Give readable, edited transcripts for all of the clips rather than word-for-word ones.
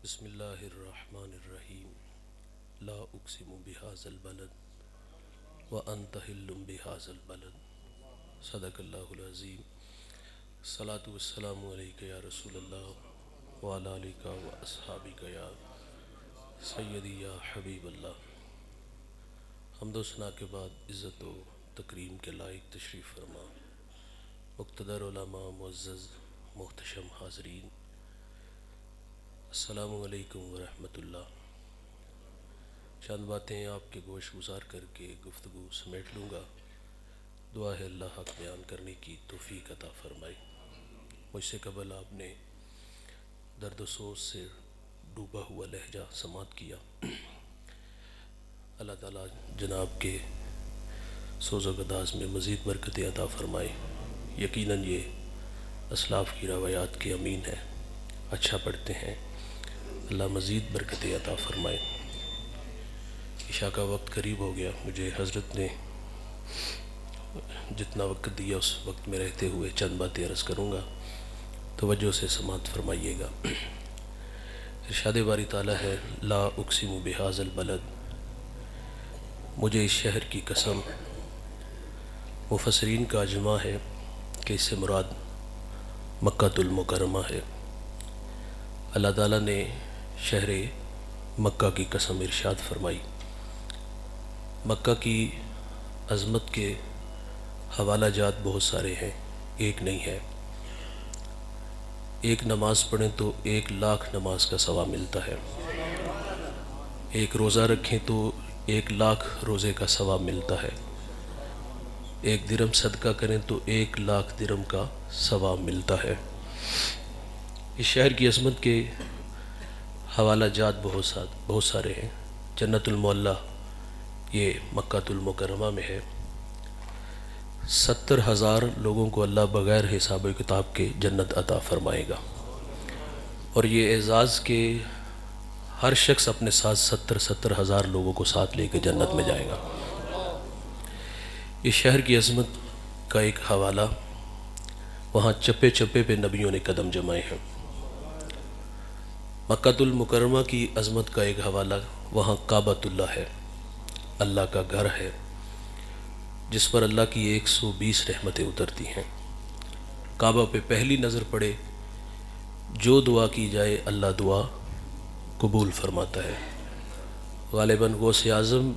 बिस्मिल्लाहिर्रहमानिर्रहीम। ला उक़्सिमु बिहाज़ल बलद व अन्त हिल्लुम बिहाज़ल बलद। सदक़ल्लाहुल अज़ीम। सलातु वस्सलामु अलैका या रसूलल्लाह व अला आलिका व अस्हाबिका या सय्यदी या हबीबल्लाह। हम्दो सना के बाद इज़्ज़त व तकरीम के लायक तशरीफ़ फरमा मुक़्तदर उलमा मुअज़्ज़ज़ मुहतशम हाज़रीन, अस्सलामु अलैकुम व रहमतुल्लाह। चंद बातें आपके गोश गुज़ार करके गुफ्तगू समेट लूँगा। दुआ है अल्लाह हक़ बयान करने की तौफ़ीक़ अता फ़रमाए। मुझसे कबल आपने दर्द सोज से डूबा हुआ लहजा समात किया। अल्लाह ताला जनाब के सोज़ो गदाज़ में मज़ीद बरकतें अता फ़रमाए। यकीनन ये असलाफ़ की रवायात के अमीन है, अच्छा पढ़ते हैं, अल्लाह मज़ीद बरकतें अता फ़रमाए। इशा का वक्त करीब हो गया। मुझे हज़रत ने जितना वक्त दिया उस वक्त में रहते हुए चंद बातें अर्ज़ करूँगा, तवज्जो से समात फ़रमाइएगा। इरशाद बारी ताला है, ला उक़्सिमु बिहाज़ल बलद, मुझे इस शहर की कसम। मुफ़स्सिरीन का अजमा है कि इससे मुराद मक्कातुल मुकर्रमा है। अल्लाह ताला ने शहर मक्का की कसम इरशाद फरमाई। मक्का की अज़मत के हवाला जात बहुत सारे हैं, एक नहीं है। एक नमाज़ पढ़ें तो 1,00,000 नमाज का सवाब मिलता है। एक रोज़ा रखें तो 1,00,000 रोज़े का सवाब मिलता है। एक दिरम सदका करें तो 1,00,000 दिरम का सवाब मिलता है। इस शहर की अज़मत के हवाला जात बहुत सारे हैं। जन्नतुल मौला ये मक्कातुल मुकर्रमा में है। 70,000 लोगों को अल्लाह बग़ैर हिसाब किताब के जन्नत अता फ़रमाएगा। और ये एज़ाज़ के हर शख्स अपने साथ 70,000 लोगों को साथ लेकर जन्नत में जाएगा। इस शहर की अज़मत का एक हवाला, वहाँ चप्पे चप्पे पे नबियों ने कदम जमाए हैं। मक्कातुल मुकर्रमा की अज़मत का एक हवाला, वहाँ काबतुल्लाह है, अल्लाह का घर है, जिस पर अल्लाह की 120 रहमतें उतरती हैं। काबा पे पहली नज़र पड़े, जो दुआ की जाए अल्लाह दुआ कबूल फरमाता है। ग़ालिबन गौसे आज़म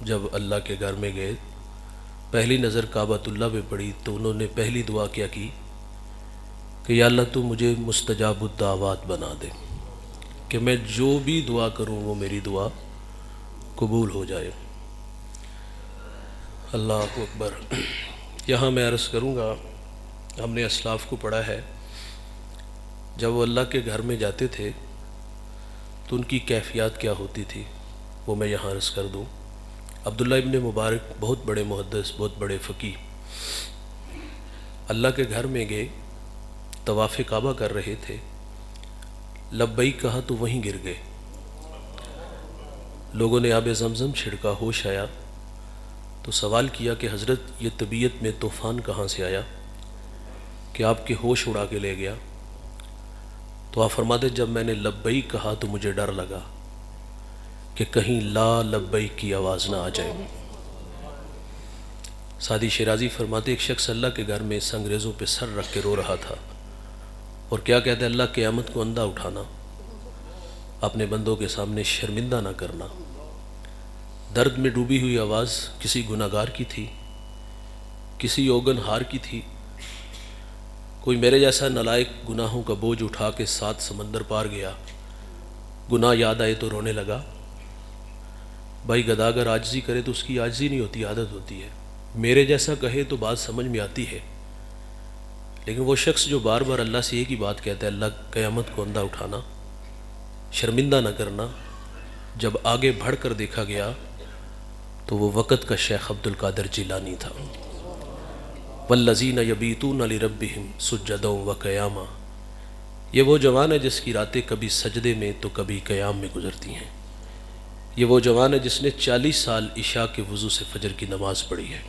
जब अल्लाह के घर में गए, पहली नज़र काबतुल्लाह पे पड़ी तो उन्होंने पहली दुआ क्या की कि या अल्लाह तू मुझे मुस्तजाबुद्दावात बना दे, कि मैं जो भी दुआ करूँ वो मेरी दुआ कबूल हो जाए। अल्लाह अकबर। यहाँ मैं अर्ज़ करूँगा, हमने असलाफ़ को पढ़ा है, जब वो अल्लाह के घर में जाते थे तो उनकी कैफ़ियत क्या होती थी, वो मैं यहाँ अर्ज़ कर दूँ। अब्दुल्ला इब्न मुबारक बहुत बड़े मुहद्दिस, बहुत बड़े फ़क़ीह, अल्लाह के घर में गए, तवाफ़े काबा कर रहे थे, लब्बैक कहा तो वहीं गिर गए। लोगों ने आब ज़मज़म छिड़का, होश आया तो सवाल किया कि हज़रत ये तबीयत में तूफ़ान कहाँ से आया कि आपके होश उड़ा के ले गया। तो आप फरमाते, जब मैंने लब्बैक कहा तो मुझे डर लगा कि कहीं ला लब्बैक की आवाज़ ना आ जाए। सादी शिराज़ी फरमाते, एक शख्स अल्लाह के घर में संगरेज़ों पे सर रख के रो रहा था और क्या कहते, अल्लाह क़यामत को अंधा उठाना, अपने बंदों के सामने शर्मिंदा ना करना। दर्द में डूबी हुई आवाज़ किसी गुनाहगार की थी, किसी यौगनहार की थी। कोई मेरे जैसा नलायक गुनाहों का बोझ उठा के 7 समंदर पार गया, गुनाह याद आए तो रोने लगा। भाई गधा अगर आजिज़ी करे तो उसकी आजिज़ी नहीं होती, आदत होती है। मेरे जैसा कहे तो बात समझ में आती है, लेकिन वो शख्स जो बार बार अल्लाह से एक ही बात कहता है, अल्लाह क़यामत को अंधा उठाना, शर्मिंदा न करना, जब आगे बढ़ कर देखा गया तो वो वक़्त का शेख अब्दुल कादिर जिलानी था। वल्लज़ीना यबीतूना लिरब्बिहिम सुज्जदन व क़यामा, ये वो जवान है जिसकी रातें कभी सजदे में तो कभी क़याम में गुज़रती हैं। ये वो जवान है जिसने 40 साल इशा के वज़ू से फजर की नमाज़ पढ़ी है।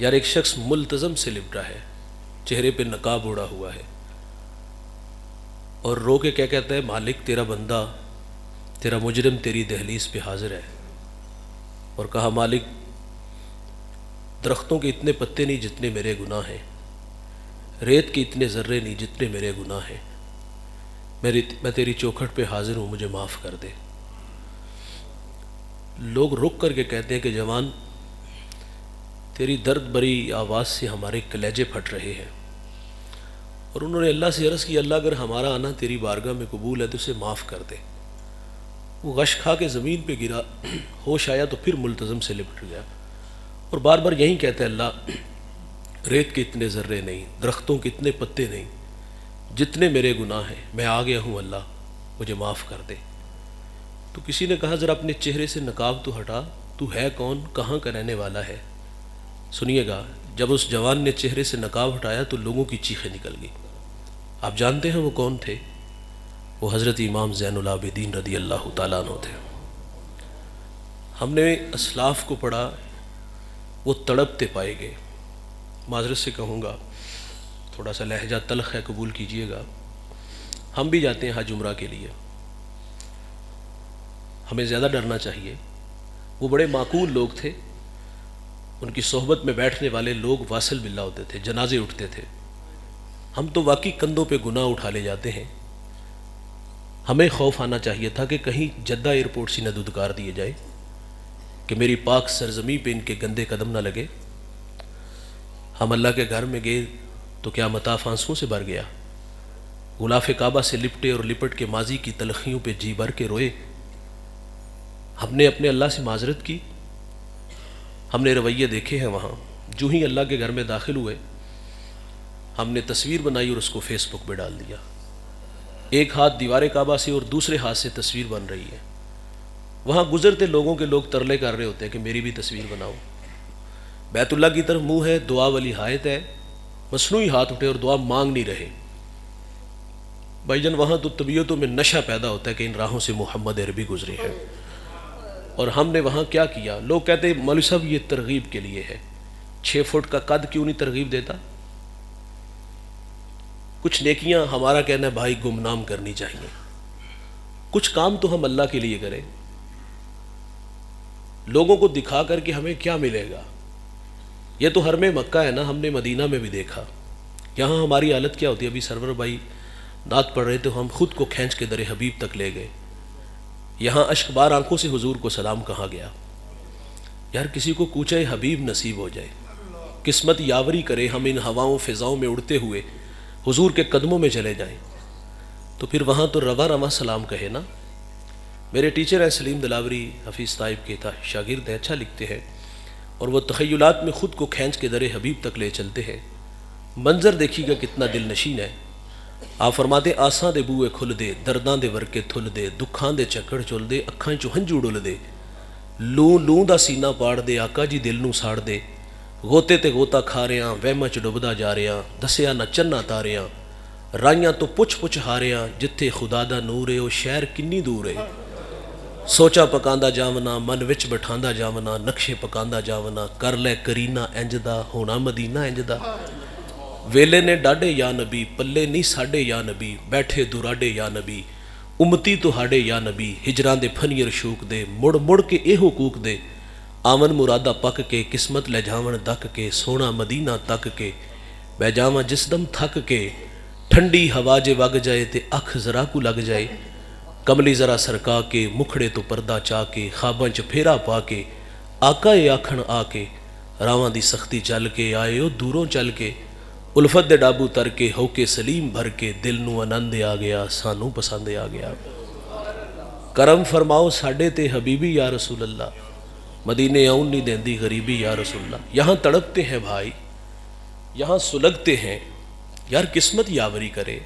यार एक शख्स मुल्तज़म से लिपटा है, चेहरे पे नकाब ओढ़ा हुआ है, और रो के क्या कहता है, मालिक तेरा बंदा, तेरा मुजरिम तेरी दहलीज पे हाजिर है। और कहा, मालिक दरख्तों के इतने पत्ते नहीं जितने मेरे गुनाह हैं, रेत के इतने ज़र्रे नहीं जितने मेरे गुनाह हैं, मैं तेरी चौखट पे हाजिर हूँ, मुझे माफ़ कर दे। लोग रुक करके कहते हैं कि जवान, तेरी दर्द भरी आवाज़ से हमारे कलेजे फट रहे हैं। और उन्होंने अल्लाह से अर्ज़ की, अल्लाह अगर हमारा आना तेरी बारगाह में कबूल है तो उसे माफ़ कर दे। वो गश खा के ज़मीन पे गिरा, होश आया तो फिर मुल्तज़म से लिपट गया और बार बार यही कहता है, अल्लाह रेत के इतने ज़र्रे नहीं, दरख्तों के इतने पत्ते नहीं जितने मेरे गुनाह हैं, मैं आ गया हूँ अल्लाह, मुझे माफ़ कर दे। तो किसी ने कहा, ज़रा अपने चेहरे से नकाब तो हटा, तू है कौन, कहाँ का रहने वाला है। सुनिएगा, जब उस जवान ने चेहरे से नकाब हटाया तो लोगों की चीखें निकल गई। आप जानते हैं वो कौन थे? वो हज़रत इमाम ज़ैनुल आबिदीन रदी अल्लाह ताला अन्हु थे। हमने असलाफ़ को पढ़ा, वो तड़पते पाए गए। माज़रत से कहूँगा, थोड़ा सा लहजा तल्ख़ है, कबूल कीजिएगा। हम भी जाते हैं हज उम्रा के लिए, हमें ज़्यादा डरना चाहिए। वो बड़े माकूल लोग थे, उनकी सोहबत में बैठने वाले लोग वासिल बिल्ला होते थे, जनाजे उठते थे। हम तो वाकई कंधों पे गुनाह उठा ले जाते हैं। हमें खौफ आना चाहिए था कि कहीं जद्दा एयरपोर्ट से न दुदकार दिए जाए कि मेरी पाक सरजमी पे इनके गंदे कदम ना लगे। हम अल्लाह के घर में गए तो क्या मताफ़ आंसुओं से भर गया। गुलाफ काबा से लिपटे और लिपट के माजी की तलखियों पे जी भर के रोए। हमने अपने अल्लाह से माजरत की, हमने रवैये देखे हैं वहाँ। जो ही अल्लाह के घर में दाखिल हुए, हमने तस्वीर बनाई और उसको फेसबुक पे डाल दिया। एक हाथ दीवार काबा से और दूसरे हाथ से तस्वीर बन रही है। वहाँ गुजरते लोगों के लोग तरले कर रहे होते हैं कि मेरी भी तस्वीर बनाओ। बैतुल्लाह की तरफ मुंह है, दुआ वाली हायत है, मसनूई हाथ उठे और दुआ मांग नहीं रहे। भाईजान, वहाँ तो तबीयतों में नशा पैदा होता है कि इन राहों से मोहम्मद अरबी गुजरे हैं। और हमने वहाँ क्या किया? लोग कहते हैं मौलवी साहब ये तरगीब के लिए है, 6 फुट का कद क्यों नहीं तरगीब देता? कुछ नेकियां हमारा कहना है भाई गुमनाम करनी चाहिए। कुछ काम तो हम अल्लाह के लिए करें। लोगों को दिखा करके हमें क्या मिलेगा? यह तो हरमे मक्का है ना, हमने मदीना में भी देखा। यहाँ हमारी हालत क्या होती है? अभी सरवर भाई नात पढ़ रहे थे, हम खुद को खींच के दरे हबीब तक ले गए। यहाँ अश्कबार आंखों से हुजूर को सलाम कहा गया। यार, किसी को कूचे हबीब नसीब हो जाए, किस्मत यावरी करे, हम इन हवाओं फिजाओं में उड़ते हुए हुजूर के कदमों में चले जाएं, तो फिर वहाँ तो रवा रवा सलाम कहे ना। मेरे टीचर हैं सलीम दिलावरी, हफीज़ ताइब के था शागिर्द हैं, अच्छा लिखते हैं, और वह तख़य्युलात में ख़ुद को खींच के दरे हबीब तक ले चलते हैं। मंजर देखिएगा कितना दिल नशीन है। आप फरमाते, आसां दे बूए खुल दे, दर्दां दे वरके थुल दे, दुखां दे चक्कर चुल दे, अखां चों हंझू डुल दे, लू लू दा सीना पाड़ दे, आका जी दिल नूं साड़ दे, गोते ते गोता खा रहा, वहमां च डुबदा जा रहा, दसिया ना चन्ना तारिया, राइयां तो पुछ पुछ हारिया, जिथे खुदा दा नूर है, वो शहर किन्नी दूर है। सोचा पकांदा जावना, मन विच बिठांदा जावना, नक्शे पकांदा जावना, कर लै करीना इंजदा, होना मदीना इंजदा। वेले ने डाडे या नबी, पल्ले नहीं साडे या नबी, बैठे दुराडे या नबी, उमती तुहाडे या नबी, हिजरां दे फनीर शूक दे, मुड़ मुड़ के एहो कूक दे, आवन मुरादा पक के, किस्मत ले जावन दक के, सोना मदीना तक के, बै जावा जिसदम थक के, ठंडी हवा जे वग जाए ते अख जरा को लग जाए, कमली जरा सरका के, मुखड़े तो पर्दा चा के, खाबां च फेरा पा के, आका ए आखण आके, रावां दी सख्ती चल के, आए ओ दूरों चल के, उल्फत दे डाबू तर के, होके सलीम भर के, दिल नूं आनंद आ गया, सानू पसंद आ गया। करम फरमाओ साडे ते हबीबी या रसूल अल्लाह, मदीने आउन नहीं देंदी गरीबी या रसूलल्लाह। यहाँ तड़पते हैं भाई, यहाँ सुलगते हैं। यार, किस्मत यावरी करे,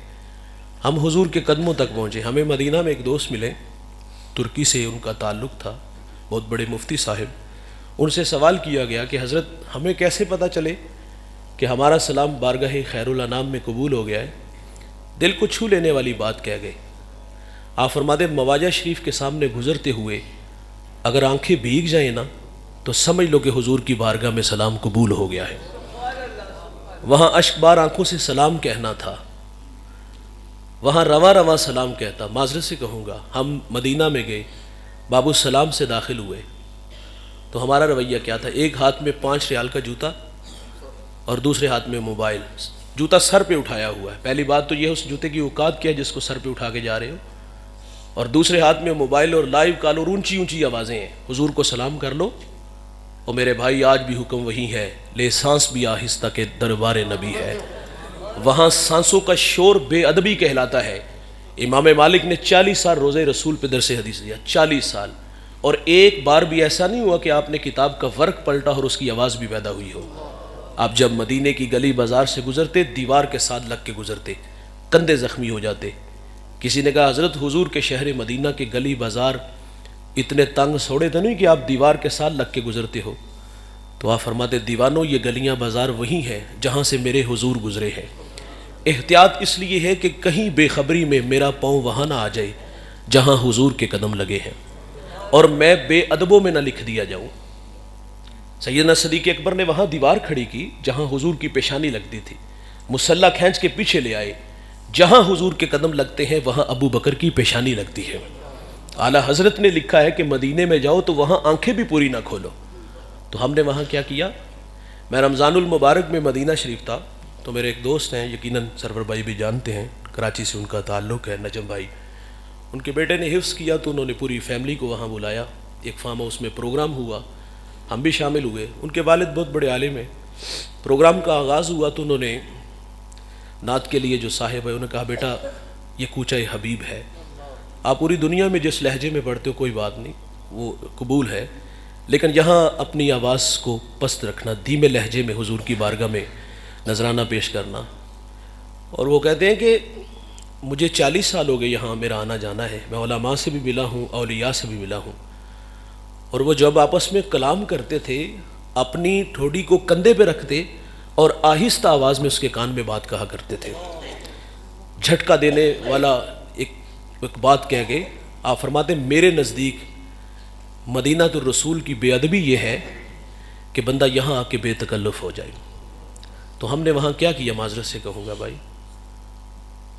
हम हुजूर के कदमों तक पहुँचे। हमें मदीना में एक दोस्त मिले, तुर्की से उनका ताल्लुक़ था, बहुत बड़े मुफ्ती साहिब। उनसे सवाल किया गया कि हज़रत, हमें कैसे पता चले कि हमारा सलाम बारगाह खैरुल अनाम में कबूल हो गया है? दिल को छू लेने वाली बात कह गए। आप फरमाते, मवाजा शरीफ के सामने गुजरते हुए अगर आंखें भीग जाए ना, तो समझ लो कि हुजूर की बारगाह में सलाम कबूल हो गया है। वहाँ अश्कबार आंखों से सलाम कहना था। वहाँ रवा रवा सलाम कहता। माजरत से कहूँगा, हम मदीना में गए, बाबू सलाम से दाखिल हुए तो हमारा रवैया क्या था? एक हाथ में 5 रियाल का जूता और दूसरे हाथ में मोबाइल, जूता सर पे उठाया हुआ है। पहली बात तो यह उस जूते की औकात क्या है जिसको सर पे उठा के जा रहे हो, और दूसरे हाथ में मोबाइल और लाइव कॉल और ऊंची ऊंची आवाज़ें हैं। हुजूर को सलाम कर लो, और मेरे भाई आज भी हुक्म वही है, ले सांस भी आहिस्ता के दरबार नबी है। वहाँ सांसों का शोर बेअदबी कहलाता है। इमाम मालिक ने 40 साल रोज़े रसूल पे दरस हदीस दिया, 40 साल, और एक बार भी ऐसा नहीं हुआ कि आपने किताब का वर्क पलटा और उसकी आवाज़ भी पैदा हुई हो। आप जब मदीने की गली बाजार से गुजरते, दीवार के साथ लग के गुजरते, कंधे ज़ख्मी हो जाते। किसी ने कहा, हज़रत हुजूर के शहर मदीना के गली बाजार इतने तंग सौड़े तो नहीं कि आप दीवार के साथ लग के गुजरते हो? तो आप फरमाते, दीवानों ये गलियां बाजार वही हैं जहां से मेरे हुजूर गुजरे हैं। एहतियात इसलिए है कि कहीं बेखबरी में मेरा पाँव वहाँ ना आ जाए जहाँ हुजूर के कदम लगे हैं, और मैं बेअदबों में ना लिख दिया जाऊँ। सैयदना सदीक़ अकबर ने वहाँ दीवार खड़ी की जहाँ हुजूर की पेशानी लगती थी, मुसल्ला खींच के पीछे ले आए, जहाँ हुजूर के कदम लगते हैं वहाँ अबू बकर की पेशानी लगती है। आला हज़रत ने लिखा है कि मदीने में जाओ तो वहाँ आंखें भी पूरी ना खोलो। तो हमने वहाँ क्या किया? मैं रमज़ानुल मुबारक में मदीना शरीफ था, तो मेरे एक दोस्त हैं, यकीनन सरवर भाई भी जानते हैं, कराची से उनका ताल्लुक़ है, नजम भाई। उनके बेटे ने हिफ्ज़ किया तो उन्होंने पूरी फैमिली को वहाँ बुलाया। एक फार्म हाउस में प्रोग्राम हुआ, हम भी शामिल हुए। उनके वालिद बहुत बड़े आलिम हैं। प्रोग्राम का आगाज़ हुआ तो उन्होंने नात के लिए जो साहिब है उन्होंने कहा, बेटा ये कूचा हबीब है, आप पूरी दुनिया में जिस लहजे में पढ़ते हो कोई बात नहीं, वो कबूल है, लेकिन यहाँ अपनी आवाज़ को पस्त रखना, धीमे लहजे में हुजूर की बारगाह में नजराना पेश करना। और वो कहते हैं कि मुझे 40 साल हो गए यहाँ मेरा आना जाना है, मैं उलमा से भी मिला हूँ, औलिया से भी मिला हूँ, और वो जब आपस में कलाम करते थे अपनी ठोड़ी को कंधे पे रखते और आहिस्ता आवाज़ में उसके कान में बात कहा करते थे। झटका देने वाला एक बात कह गए। आप फरमाते, मेरे नज़दीक मदीनातुर रसूल की बेअदबी ये है कि बंदा यहाँ आके बेतकल्लुफ़ हो जाए। तो हमने वहाँ क्या किया? माजरत से कहूँगा भाई,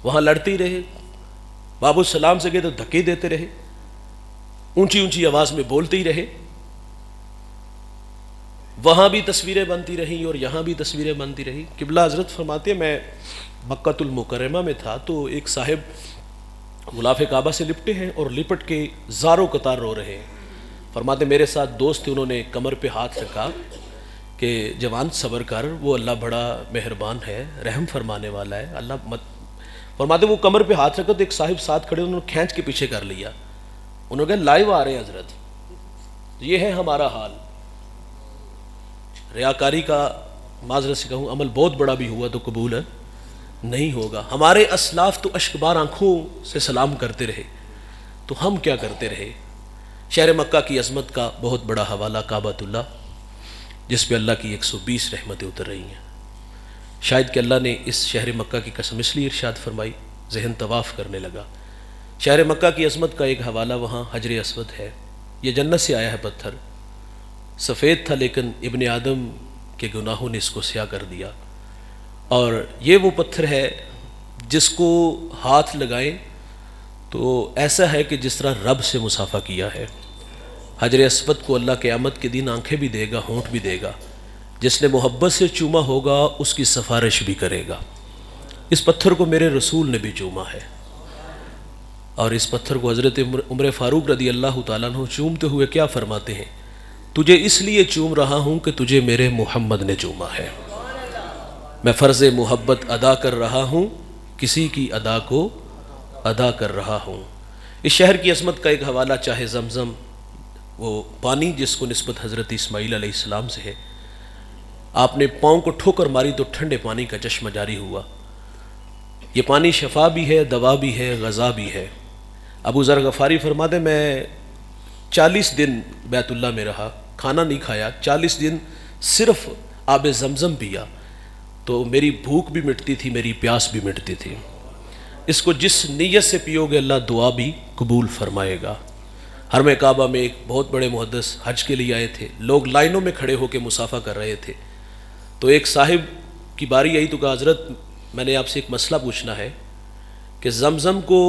वहाँ लड़ते ही रहे, बाबू सलाम से गए तो धक्के देते रहे, ऊंची ऊंची आवाज़ में बोलते ही रहे। वहाँ भी तस्वीरें बनती रहीं और यहाँ भी तस्वीरें बनती रही। किबला हज़रत फरमाते, मैं मक्कातुल मुकर्रमा में था तो एक साहिब गुलाफ़े काबा से लिपटे हैं और लिपट के ज़ारों कतार रो रहे हैं। फरमाते, मेरे साथ दोस्त थे, उन्होंने कमर पे हाथ रखा कि जवान सब्र कर, वो अल्लाह बड़ा मेहरबान है, रहम फरमाने वाला है, अल्लाह मत। फरमाते वो कमर पे हाथ रखा तो एक साहिब साथ खड़े, उन्होंने खींच के पीछे कर लिया। उन्होंने कहा, लाइव आ रहे हैं हजरत, ये है हमारा हाल। रियाकारी का माजरत से कहूँ अमल बहुत बड़ा भी हुआ तो कबूल है नहीं होगा। हमारे असलाफ तो अश्कबार आँखों से सलाम करते रहे, तो हम क्या करते रहे? शहर मक्का की अज़मत का बहुत बड़ा हवाला काबतुल्लाह, जिस पे अल्लाह की 120 रहमतें उतर रही हैं। शायद कि अल्लाह ने इस शहर मक्का की कसम इसलिए इरशाद फरमाई, जहन तवाफ़ करने लगा। शहर मक्का की अज़मत का एक हवाला वहाँ हजर अस्वद है। ये जन्नत से आया है पत्थर, सफ़ेद था लेकिन इब्ने आदम के गुनाहों ने इसको स्याह कर दिया। और ये वो पत्थर है जिसको हाथ लगाएं तो ऐसा है कि जिस तरह रब से मुसाफा किया है। हजर अस्वद को अल्लाह क़यामत के दिन आंखें भी देगा, होंठ भी देगा। जिसने मोहब्बत से चूमा होगा उसकी सिफारिश भी करेगा। इस पत्थर को मेरे रसूल ने भी चूमा है, और इस पत्थर को हज़रत उमर फ़ारूक रदी अल्लाह तआला अन्हु चूमते हुए क्या फरमाते हैं? तुझे इसलिए चूम रहा हूँ कि तुझे मेरे मोहम्मद ने चूमा है। मैं फ़र्ज़ मोहब्बत अदा कर रहा हूँ, किसी की अदा को अदा कर रहा हूँ। इस शहर की अज़मत का एक हवाला चाहे ज़मज़म, वो पानी जिसको निस्बत हज़रत इस्माईल अलैहिस्सलाम से है, आपने पाँव को ठोकर मारी तो ठंडे पानी का चश्मा जारी हुआ। ये पानी शफा भी है, दवा भी है, ग़ज़ा भी है। अबू ज़र गफ़ारी फरमाते, मैं 40 दिन बैतुल्लाह में रहा, खाना नहीं खाया, 40 दिन सिर्फ़ आब ज़मज़म पिया, तो मेरी भूख भी मिटती थी, मेरी प्यास भी मिटती थी। इसको जिस नीयत से पियोगे अल्लाह दुआ भी कबूल फरमाएगा। हरम काबा में एक बहुत बड़े मुहद्दिस हज के लिए आए थे, लोग लाइनों में खड़े होकर मुसाफा कर रहे थे। तो एक साहिब की बारी आई तो कहा, हज़रत मैंने आपसे एक मसला पूछना है कि ज़मज़म को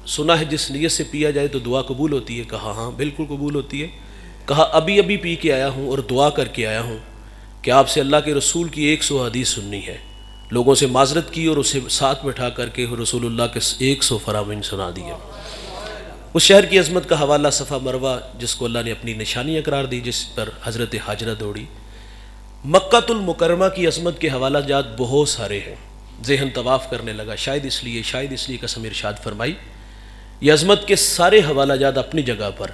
सुना है जिस नीयत से पिया जाए तो दुआ कबूल होती है। कहा हाँ बिल्कुल कबूल होती है। कहा अभी अभी पी के आया हूँ और दुआ करके आया हूँ कि आपसे अल्लाह के रसूल की 100 हदीस सुननी है। लोगों से माजरत की और उसे साथ बैठा करके रसूलुल्लाह के 100 फरामीन सुना दिए। उस शहर की अज़मत का हवाला सफ़ा मरवा जिसको अल्लाह ने अपनी निशानियाँ करार दी, जिस पर हज़रत हाजरा दौड़ी। मक्कातुल मुकरमा की अज़मत के हवाला जात बहुत सारे हैं। ज़हन तवाफ़ करने लगा, शायद इसलिए कसम इरशाद फरमाई ये अज़मत के सारे हवाला जात अपनी जगह पर,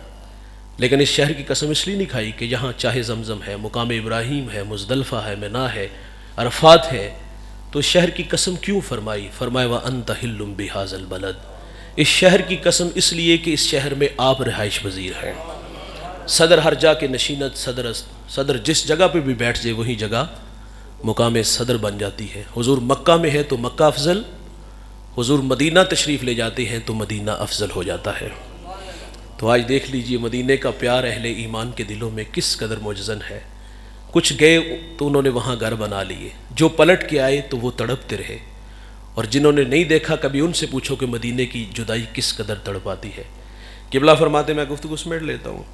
लेकिन इस शहर की कसम इसलिए नहीं खाई कि यहाँ चाहे ज़मज़म है, मुकाम इब्राहीम है, मुज़दलफ़ा है, मिना है, अरफ़ात है, तो शहर की कसम क्यों फरमाई? फरमाया व अंत हिल्लुम बिहाज़ल बलद। इस शहर की कसम इसलिए कि इस शहर में आप रिहाइश पज़ीर हैं। सदर हर जा के नशीनत, सदर जिस जगह पे भी बैठ जाए वही जगह मुकाम सदर बन जाती है। हुजूर मक्का में है तो मक्का अफजल, हुजूर मदीना तशरीफ़ ले जाते हैं तो मदीना अफजल हो जाता है। तो आज देख लीजिए मदीने का प्यार अहले ईमान के दिलों में किस कदर मौजज़न है। कुछ गए तो उन्होंने वहाँ घर बना लिए, जो पलट के आए तो वो तड़पते रहे, और जिन्होंने नहीं देखा कभी उनसे पूछो कि मदीने की जुदाई किस कदर तड़पाती है। किबला फरमाते, मैं गुफ्तगू समेट लेता हूँ।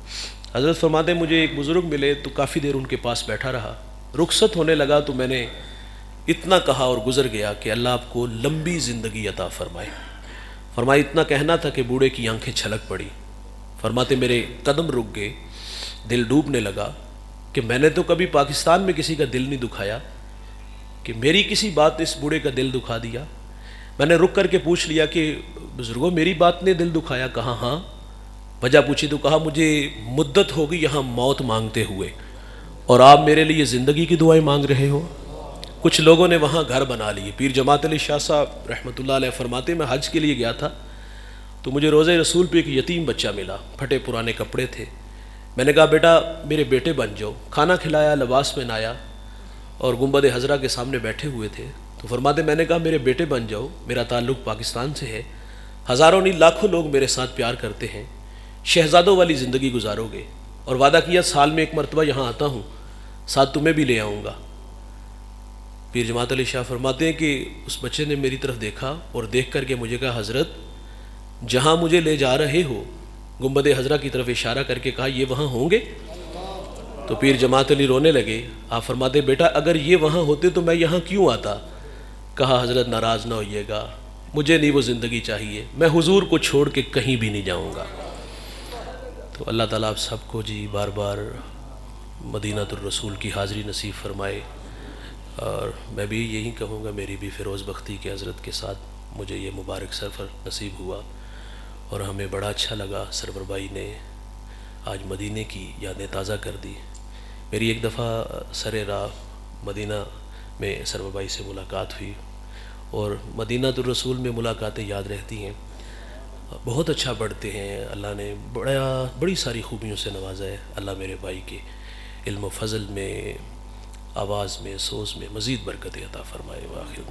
हज़रत फरमाते मुझे एक बुज़ुर्ग मिले तो काफ़ी देर उनके पास बैठा रहा। रुखसत होने लगा तो मैंने इतना कहा और गुज़र गया कि अल्लाह आपको लंबी ज़िंदगी अता फरमाए। फरमाए इतना कहना था कि बूढ़े की आंखें छलक पड़ी। फरमाते मेरे कदम रुक गए, दिल डूबने लगा कि मैंने तो कभी पाकिस्तान में किसी का दिल नहीं दुखाया कि मेरी किसी बात ने इस बूढ़े का दिल दुखा दिया। मैंने रुक करके पूछ लिया कि बुज़ुर्गों मेरी बात ने दिल दुखाया? कहा हाँ। वजह पूछी तो कहा मुझे मुद्दत हो गई यहाँ मौत मांगते हुए और आप मेरे लिए ज़िंदगी की दुआएं मांग रहे हो। कुछ लोगों ने वहाँ घर बना लिए। पीर जमात अली शाह साहब रहमतुल्लाह अलैह फरमाते मैं हज के लिए गया था तो मुझे रोज़े रसूल पे एक यतीम बच्चा मिला, फटे पुराने कपड़े थे। मैंने कहा बेटा मेरे बेटे बन जाओ। खाना खिलाया, लिबास पहनाया और गुंबद हज़रा के सामने बैठे हुए थे। तो फरमाते मैंने कहा मेरे बेटे बन जाओ, मेरा ताल्लुक़ पाकिस्तान से है, हज़ारों नहीं लाखों लोग मेरे साथ प्यार करते हैं, शहज़ादों वाली ज़िंदगी गुजारोगे, और वादा किया साल में एक मरतबा यहाँ आता हूँ, साथ तुम्हें भी ले आऊँगा। पीर जमात अली शाह फरमाते हैं कि उस बच्चे ने मेरी तरफ देखा और देख करके मुझे कहा हज़रत जहाँ मुझे ले जा रहे हो, गुंबद हज़रा की तरफ इशारा करके कहा ये वहाँ होंगे? तो पीर जमात अली रोने लगे। आप फरमाते बेटा अगर ये वहाँ होते तो मैं यहाँ क्यों आता? कहा हज़रत नाराज़ ना होइएगा, मुझे नहीं वो ज़िंदगी चाहिए, मैं हुजूर को छोड़ के कहीं भी नहीं जाऊँगा। तो अल्लाह ताला आप सबको जी बार बार मदीनातुर रसूल की हाज़री नसीब फरमाए। और मैं भी यही कहूँगा मेरी भी फ़िरोज़ बख्ती के हज़रत के साथ मुझे ये मुबारक सफ़र नसीब हुआ और हमें बड़ा अच्छा लगा। सरवर भाई ने आज मदीने की यादें ताज़ा कर दी। मेरी एक दफ़ा सरे राह मदीना में सरवर भाई से मुलाकात हुई और मदीनातुर रसूल में मुलाकातें याद रहती हैं। बहुत अच्छा पढ़ते हैं, अल्लाह ने बड़ी सारी खूबियों से नवाजा है। अल्लाह मेरे भाई के इल्म फ़ज़ल में, आवाज़ में, सोच में मज़ीद बरकत अता फ़रमाए। वाखिर